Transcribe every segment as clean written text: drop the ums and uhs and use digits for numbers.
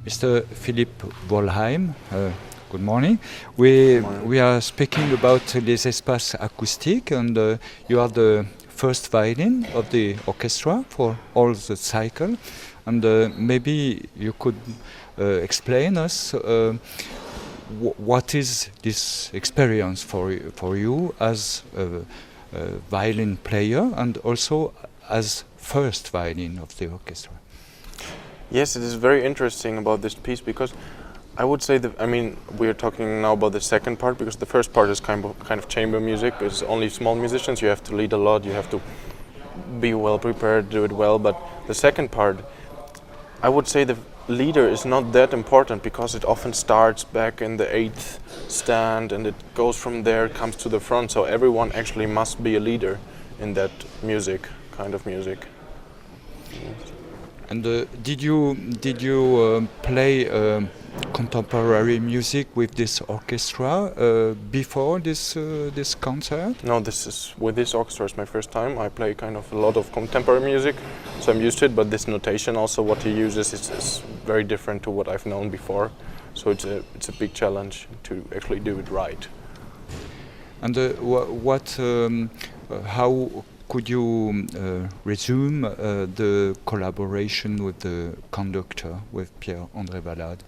Mr. Philippe Volheim, good morning. We are speaking about Les Espaces Acoustiques, and you are the first violin of the orchestra for all the cycle. And maybe you could explain us what is this experience for you as a violin player and also as first violin of the orchestra. Yes, it is very interesting about this piece because I would say that, I mean, we are talking now about the second part because the first part is kind of chamber music. It's only small musicians, you have to lead a lot, you have to be well prepared, do it well. But the second part, I would say the leader is not that important because it often starts back in the eighth stand and it goes from there, comes to the front. So everyone actually must be a leader in that music, kind of music. And did you play contemporary music with this orchestra before this concert? No, with this orchestra is my first time. I play kind of a lot of contemporary music, so I'm used to it. But this notation, also what he uses, is very different to what I've known before. So it's a big challenge to actually do it right. And how could you resume the collaboration with the conductor, with Pierre-André Valade?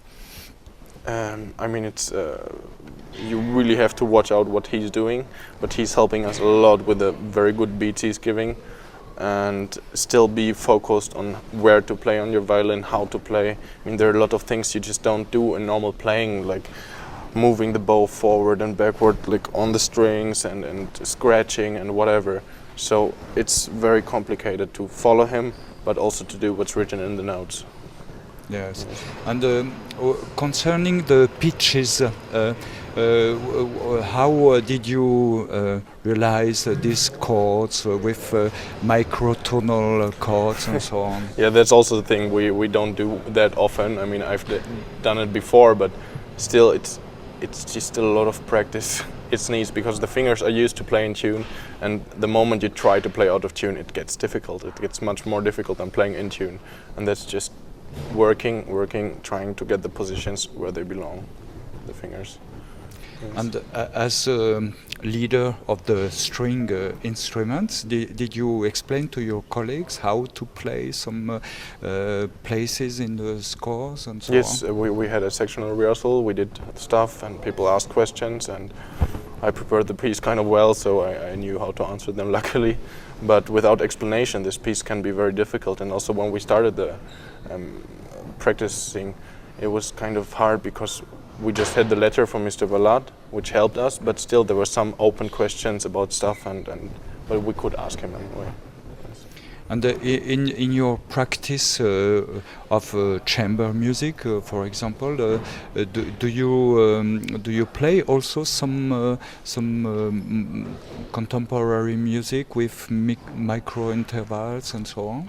I mean, it's you really have to watch out what he's doing, but he's helping us a lot with the very good beats he's giving, and still be focused on where to play on your violin, how to play. I mean, there are a lot of things you just don't do in normal playing, like moving the bow forward and backward, like on the strings and scratching and whatever. So it's very complicated to follow him, but also to do what's written in the notes. Yes, and concerning the pitches, how did you realize these chords with microtonal chords and so on? Yeah, that's also the thing we don't do that often. I mean, I've done it before, but still, it's just still a lot of practice. It needs because the fingers are used to play in tune, and the moment you try to play out of tune, it gets difficult. It gets much more difficult than playing in tune, and that's just working, trying to get the positions where they belong, the fingers. Yes. And as leader of the string instruments, did you explain to your colleagues how to play some places in the scores and so on? Yes, we had a sectional rehearsal, we did stuff and people asked questions, and I prepared the piece kind of well, so I knew how to answer them, luckily. But without explanation, this piece can be very difficult. And also when we started the practicing, it was kind of hard because we just had the letter from Mr. Valade, which helped us, but still there were some open questions about stuff, but we could ask him anyway. And in your practice of chamber music, for example, do you play also some contemporary music with micro intervals and so on?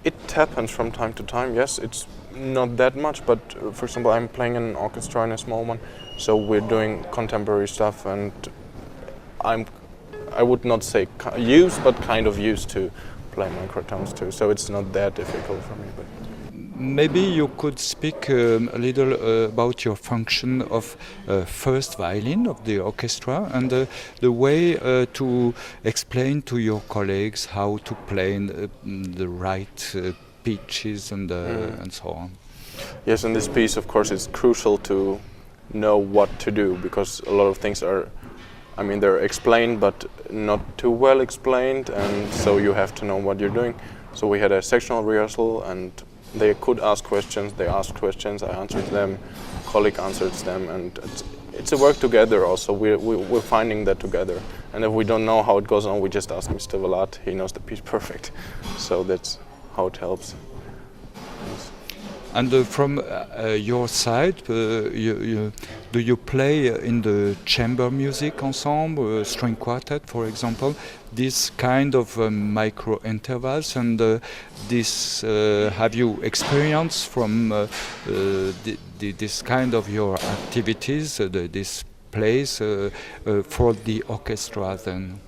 It happens from time to time. Yes, it's not that much, but for example, I'm playing in an orchestra in a small one, so we're doing contemporary stuff, and I would not say used, but kind of used to play microtones too, so it's not that difficult for me. But maybe you could speak a little about your function of first violin of the orchestra and the way to explain to your colleagues how to play the right pitches and so on. Yes, in this piece, of course, it's crucial to know what to do because a lot of things are, I mean, they're explained, but not too well explained, and so you have to know what you're doing. So we had a sectional rehearsal, and they could ask questions. They asked questions, I answered them, colleague answered them, and it's a work together also. We're finding that together. And if we don't know how it goes on, we just ask Mr. Valade. He knows the piece perfect. So that's how it helps. Yes. And from your side, do you play in the chamber music ensemble, string quartet, for example, this kind of micro intervals? And this have you experienced from this kind of your activities, this plays for the orchestra then?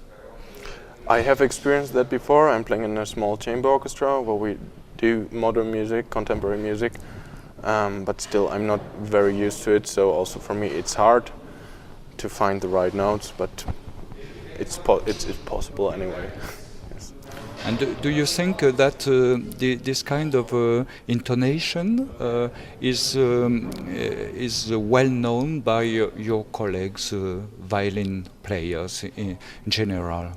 I have experienced that before. I'm playing in a small chamber orchestra where we do modern music, contemporary music, but still I'm not very used to it, so also for me it's hard to find the right notes, but it's possible anyway. Yes. And do you think that this kind of intonation is well known by your colleagues, violin players in general?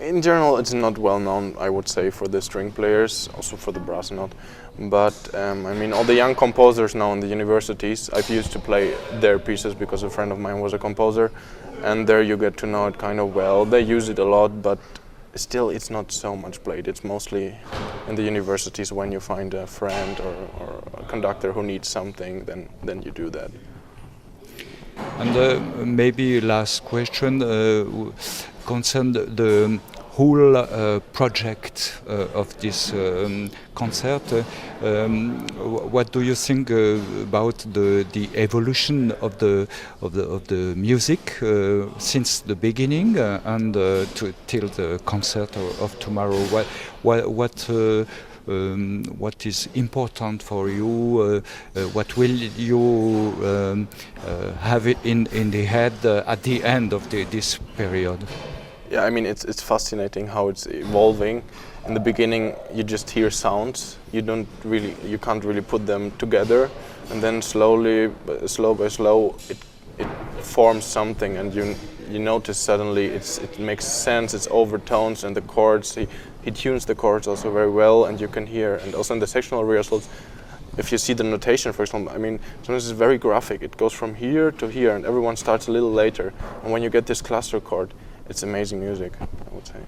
In general, it's not well known, I would say, for the string players, also for the brass note. But I mean, all the young composers now in the universities, I've used to play their pieces because a friend of mine was a composer, and there you get to know it kind of well. They use it a lot, but still it's not so much played. It's mostly in the universities when you find a friend or a conductor who needs something, then you do that. And maybe last question concerned the whole project of this concert. What do you think about the evolution of the music since the beginning and till the concert of tomorrow? What is important for you? What will you have in the head at the end of this period? Yeah, I mean it's fascinating how it's evolving. In the beginning, you just hear sounds. You can't really put them together, and then slowly, slow by slow, it forms something, and you notice suddenly it makes sense. It's overtones and the chords. He tunes the chords also very well, and you can hear. And also in the sectional rehearsals, if you see the notation, for example, I mean, sometimes it's very graphic. It goes from here to here, and everyone starts a little later. And when you get this cluster chord, it's amazing music, I would say.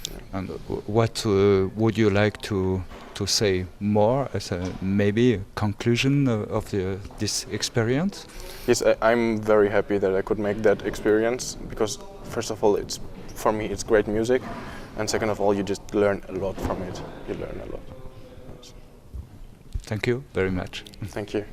Yeah. And what would you like to say more as a maybe conclusion of this experience? Yes, I'm very happy that I could make that experience because first of all, for me it's great music, and second of all, you just learn a lot from it. You learn a lot. Yes. Thank you very much. Thank you.